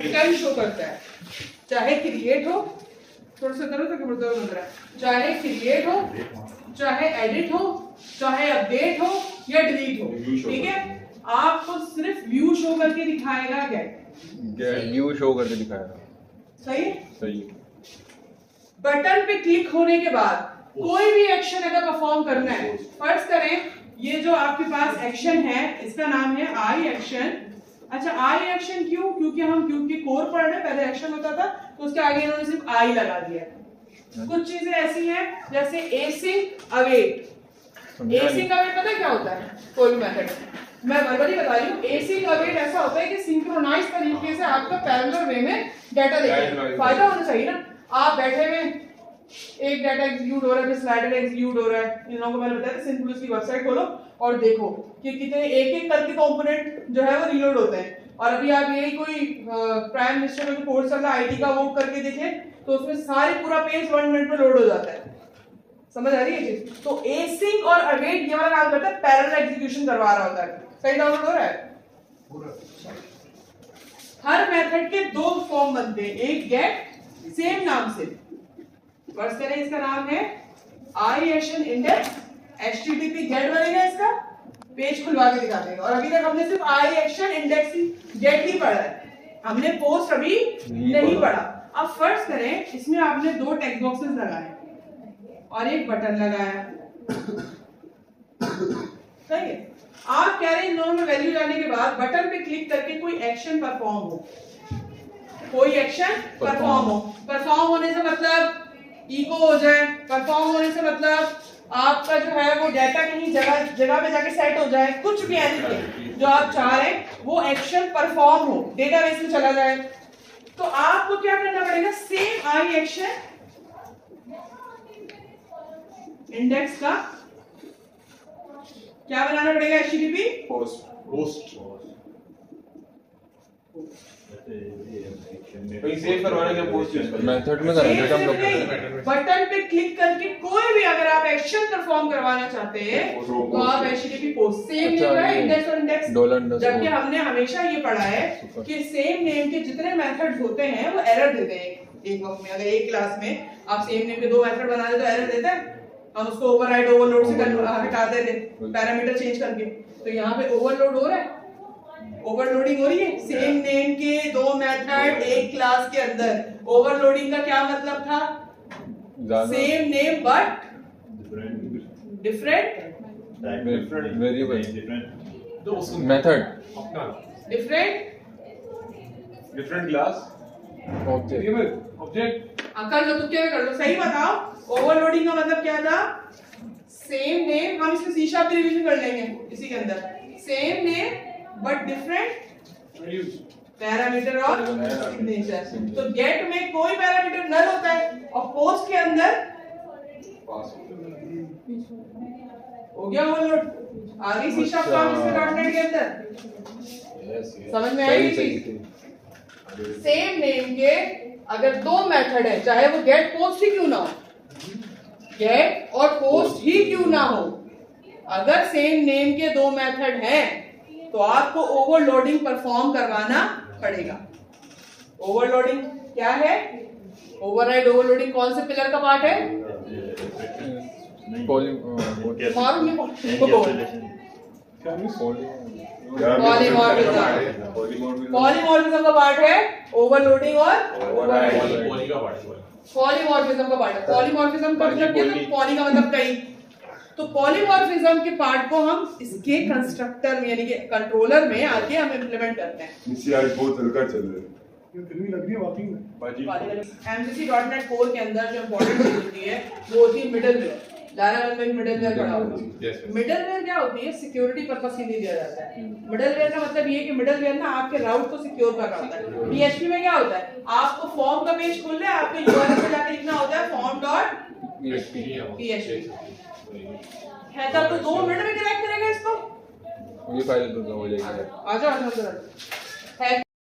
Time show करता है, चाहे क्रिएट हो, थोड़ा सा करो तो क्या, चाहे क्रिएट हो, चाहे एडिट हो, चाहे अपडेट हो या डिलीट हो, ठीक है। आपको सिर्फ व्यू शो करके दिखाएगा, व्यू शो करके दिखाएगा। सही है? सही। बटन पे क्लिक होने के बाद कोई भी एक्शन अगर परफॉर्म करना है, फर्ज करें ये जो आपके पास एक्शन है इसका नाम है आई एक्शन। अच्छा, आई एक्शन क्यों? क्योंकि कोर पढ़ रहे, पहले एक्शन होता था तो उसके आगे इन्होंने सिर्फ आई लगा दिया। कुछ चीजें ऐसी हैं जैसे एसिंक अवेट। एसिंक अवेट पता है क्या होता है? कोई भी मेथड, मैं वर्बली बता रही हूँ। एसिंक अवेट ऐसा होता है कि सिंक्रोनाइज तरीके से आपका पैरेलल वे में डाटा देखें, फायदा होना चाहिए ना। आप बैठे हुए एक डाटा एग्जीक्यूट हो रहा है, स्लाइडर एग्जीक्यूट हो रहा है, इन लोगों को मैंने बताया था सिंपल की वेबसाइट खोलो और देखो कि कितने एक करके कंपोनेंट जो है वो रीलोड होते हैं। और अभी आप यही कोई प्राइम मिनिस्टर का कोर्स चल रहा है आईटी का, वो करके देखें तो उसमें सारे पूरा पेज 1 मिनट में लोड हो जाता है। समझ आ रही है चीज? तो एसिंक और अवेट ये वाला काम करता है, पैरेलल एग्जीक्यूशन करवा रहा होता है। सही डाउनलोड हो रहा है? हर मेथड के दो फॉर्म बनते हैं, एक गेट सेम नाम से, फर्स्ट करें इसका नाम है आई एक्शन इंडेक्स, एचटीटीपी गेट बनेगा, इसका पेज खुलवा के दिखा देगा। और अभी तक हमने सिर्फ आई एक्शन इंडेक्स गेट ही पढ़ा है, हमने पोस्ट अभी नहीं पढ़ा। अब फर्स्ट करें इसमें आपने दो टेक्स्ट बॉक्सेस लगाए और एक बटन लगाया, सही है। आप कह रहे हैं इन दोनों में वैल्यू जाने के बाद बटन पे क्लिक करके कोई एक्शन परफॉर्म हो, कोई एक्शन परफॉर्म हो। परफॉर्म होने से मतलब इको हो जाए, परफॉर्म होने से मतलब आपका जो है वो डाटा कहीं जगह पे जाके सेट हो जाए, कुछ भी एनीथिंग जो आप चाह रहे हैं वो एक्शन परफॉर्म हो, डेटाबेस में चला जाए। तो आपको क्या करना पड़ेगा? सेम आई एक्शन इंडेक्स का क्या बनाना पड़ेगा? एचटीटीपी पोस्ट सेव करवाने के पोस्ट यूज करना मेथड में करेंगे हम लोग। बटन पे क्लिक करके कोई भी अगर आप एक्शन परफॉर्म करवाना चाहते हैं तो आप एचटीटीपी पोस्ट सेम नेम है, इंडेक्स और इंडेक्स। जबकि हमने हमेशा ये पढ़ा है कि सेम नेम के जितने मेथड्स होते हैं वो एरर देते हैं एक वक्त में। अगर एक क्लास में आप सेम नेम के दो मेथड बना दे तो एरर देता है, हम उसको ओवरराइड ओवरलोड से हटा देते पैरामीटर चेंज करके। तो यहाँ पे ओवरलोड हो रहा है, ओवरलोडिंग हो रही है। सेम नेम के दो मेथड एक क्लास के अंदर, ओवरलोडिंग का क्या मतलब था? Same name but different variable method different class object कर लो, तुक्के में कर लो, सही बताओ। ओवरलोडिंग का मतलब क्या था? सेम नेम, हम इसमें सी# भी रिवीजन कर लेंगे इसी के अंदर। Same name but different parameter और सिग्नेचर। तो गेट में कोई पैरामीटर नल होता है और पोस्ट के अंदर हो गया ओवरलोड। आगे सी# काम इसमें डॉटनेट के अंदर समझ में आएगी चीज। सेम नेम के अगर दो मेथड है, चाहे वो गेट पोस्ट ही क्यों ना हो, गेट और पोस्ट ही क्यों ना हो, अगर सेम नेम के दो मेथड हैं तो आपको ओवरलोडिंग परफॉर्म करवाना पड़ेगा। ओवरलोडिंग क्या है? ओवरराइड ओवरलोडिंग कौन से पिलर का पार्ट है? पॉलीमॉर्फिज्म का पार्ट है ओवरलोडिंग और पॉलीमॉर्फिज्म का पार्ट है। पॉलीमॉर्फिज्म का मतलब क्या है? पॉली का मतलब कई। तो पॉलीमॉर्फिज्म के पार्ट को हम इसके कंस्ट्रक्टर में यानी कि कंट्रोलर में आके हम इंप्लीमेंट करते हैं। आज बहुत हल्का चल रहा है, ये फिल्मी लग रही है वाकई में। MCC.NET कोर के अंदर जो इंपॉर्टेंट चीज होती है वो होती है मिडलवेयर। लारा में मिडलवेयर पढ़ा होगा। मिडलवेयर क्या होती है? सिक्योरिटी पर्पस के लिए दिया जाता है। मिडलवेयर का मतलब ये है कि मिडलवेयर ना आपके राउट को सिक्योर कर रहा होता है। PHP में क्या होता है? आपको फॉर्म का पेज खोलना है, आपको URL पे जाके लिखना होता है form.php है, तब तो 2 मिनट में क्रैक करेगा इसको। ये फाइल हो जाएगी। आजा